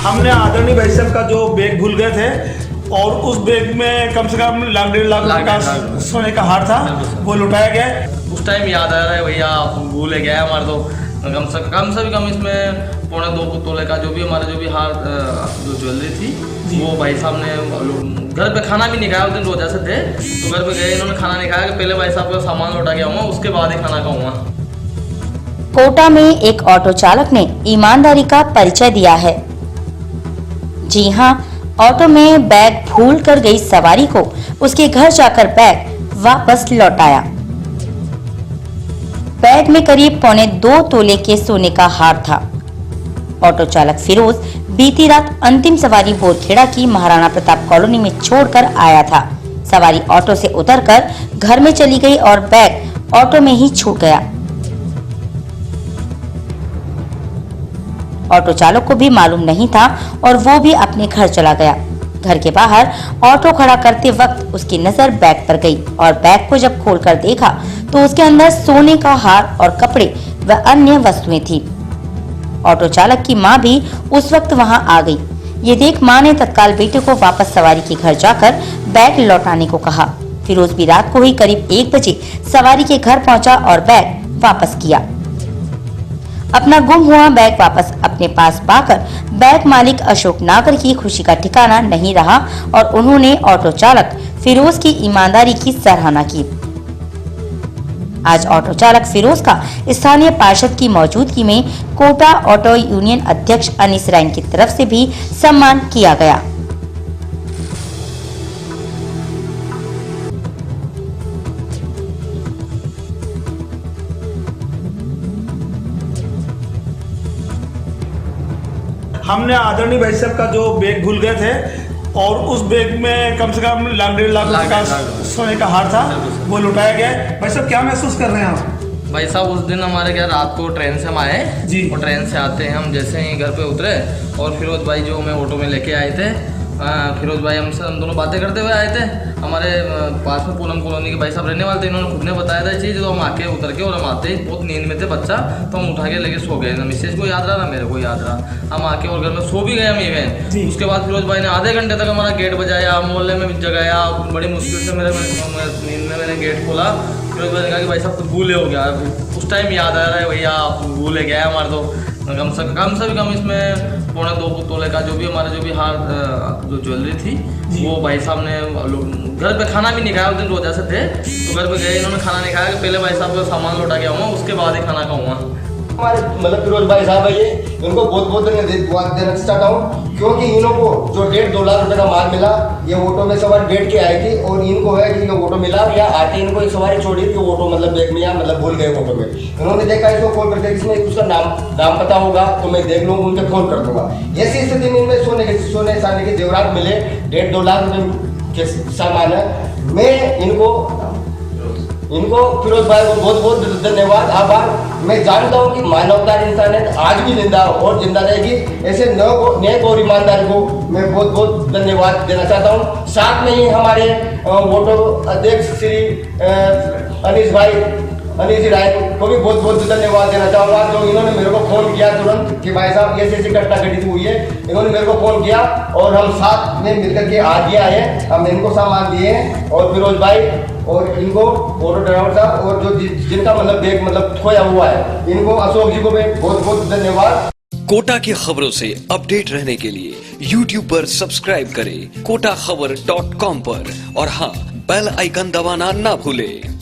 हमने आदरणीय भाई साहब का जो बैग भूल गए थे और उस बैग में कम से कम लाख 1.5 लाख का सोने का हार था, वो लुटाया गया। उस टाइम याद आ रहा है भैया, आप भूले गए हमारे तो कम से भी कम इसमें 1.25 तोले का जो भी हमारे जो भी हार जो ज्वेलरी थी, वो भाई साहब ने घर पे खाना भी नहीं खाया। उस दिन रोजा से थे तो घर पे गए, इन्होंने खाना नहीं खाया कि पहले भाई साहब का सामान लौटा के आऊँगा, उसके बाद ही खाना खाऊंगा। कोटा में एक ऑटो चालक ने ईमानदारी का परिचय दिया है। जी हां, ऑटो में बैग भूल कर गई सवारी को उसके घर जाकर बैग वापस लौटाया। बैग में करीब 1.25 तोले के सोने का हार था। ऑटो चालक फिरोज बीती रात अंतिम सवारी बोरखेड़ा की महाराणा प्रताप कॉलोनी में छोड़कर आया था। सवारी ऑटो से उतरकर घर में चली गई और बैग ऑटो में ही छूट गया। ऑटो चालक को भी मालूम नहीं था और वो भी अपने घर चला गया। घर के बाहर ऑटो खड़ा करते वक्त उसकी नजर बैग पर गई और बैग को जब खोलकर देखा तो उसके अंदर सोने का हार और कपड़े व अन्य वस्तुएं थी। ऑटो चालक की मां भी उस वक्त वहां आ गई। ये देख मां ने तत्काल बेटे को वापस सवारी के घर जाकर बैग लौटाने को कहा। फिरोज भी रात को ही करीब 1 बजे सवारी के घर पहुंचा और बैग वापस किया। अपना गुम हुआ बैग वापस अपने पास पाकर बैग मालिक अशोक नागर की खुशी का ठिकाना नहीं रहा और उन्होंने ऑटो चालक फिरोज की ईमानदारी की सराहना की। आज ऑटो चालक फिरोज का स्थानीय पार्षद की मौजूदगी में कोटा ऑटो यूनियन अध्यक्ष अनीस रैन की तरफ से भी सम्मान किया गया। हमने आदरणीय भाई साहब का जो बैग भूल गए थे और उस बैग में कम से कम लाख 1.5 लाख का सोने का हार था, वो लुटाया गया। भाई साहब क्या महसूस कर रहे हैं आप? भाई साहब उस दिन हमारे क्या रात को ट्रेन से हम आए जी, और ट्रेन से आते हैं हम जैसे ही घर पे उतरे और फिरोज भाई जो हमें ऑटो में लेके आए थे, फिरोज भाई हमसे हम दोनों बातें करते हुए आए थे। हमारे पास में पूनम कॉलोनी के भाई साहब रहने वाले थे, इन्होंने खुद ने बताया था चीज़। तो हम आके उतर के और हम आते ही बहुत नींद में थे बच्चा, तो हम उठा के लेके सो गए। ना मिसेज को याद रहा ना मेरे को याद रहा। हम आके और घर में सो भी गए हम इवें। उसके बाद फिरोज भाई ने आधे घंटे तक हमारा गेट बजाया, मोहल्ले में जगाया। बड़ी मुश्किल से मेरे नींद में मैंने गेट खोला। फिरोज भाई ने कहा कि भाई साहब तो भूले हो गया। उस टाइम याद आ रहा है भैया, आप भूले गए हमारे तो कम से भी कम इसमें 1.25 तोले का जो भी हमारे जो भी हार जो ज्वेलरी थी, वो भाई साहब ने घर पे खाना भी नहीं खाया। उस दिन रोजा से थे तो घर पे गए, इन्होंने खाना नहीं खाया कि पहले भाई साहब का सामान लौटा के आऊँगा, उसके बाद ही खाना खाऊंगा। हमारे मतलब फिरोज भाई साहब है ये, इनको बहुत बहुत धन्यवाद देना चाहता हूँ क्योंकि इन्हों को जो 1.5-2 लाख रुपए का माल मिला, ये ऑटो में सवारी बैठ के आई थी और इनको है कि ये ऑटो मिला या आते इनको एक सवारी छोड़ी थी ऑटो मतलब बैग में या मतलब भूल गए ऑटो में। इन्होंने देखा इसको कॉल करके इसमें उसका नाम पता होगा तो मैं देख लूँगा, उनसे फोन कर दूंगा। ऐसी स्थिति में इनमें सोने चांदी के जेवरात मिले, 1.5-2 लाख रुपए के सामान है। मैं इनको फिरोज भाई को बहुत बहुत धन्यवाद, आभार। मैं जानता हूँ कि मानवदार इंसानियत आज भी जिंदा और जिंदा रहेगी। ऐसे नेक और ईमानदार को मैं बहुत बहुत धन्यवाद देना चाहता हूँ। साथ में ही हमारे ऑटो अध्यक्ष श्री अनीस राय को भी बहुत बहुत धन्यवाद देना चाहूँगा, जो इन्होंने मेरे को फ़ोन किया तुरंत कि भाई साहब ऐसी घटना घटित हुई है। इन्होंने मेरे को फ़ोन किया और हम साथ में मिलकर के आज ये आए, हम इनको सामान दिए और फिरोज भाई और इनको ऑटो ड्राइवर साहब और जो जिनका मतलब बैग मतलब खोया हुआ है, इनको अशोक जी को भी बहुत बहुत धन्यवाद। कोटा की खबरों से अपडेट रहने के लिए YouTube पर सब्सक्राइब करें kotakhbar.com पर और हाँ, बेल आइकन दबाना ना भूलें।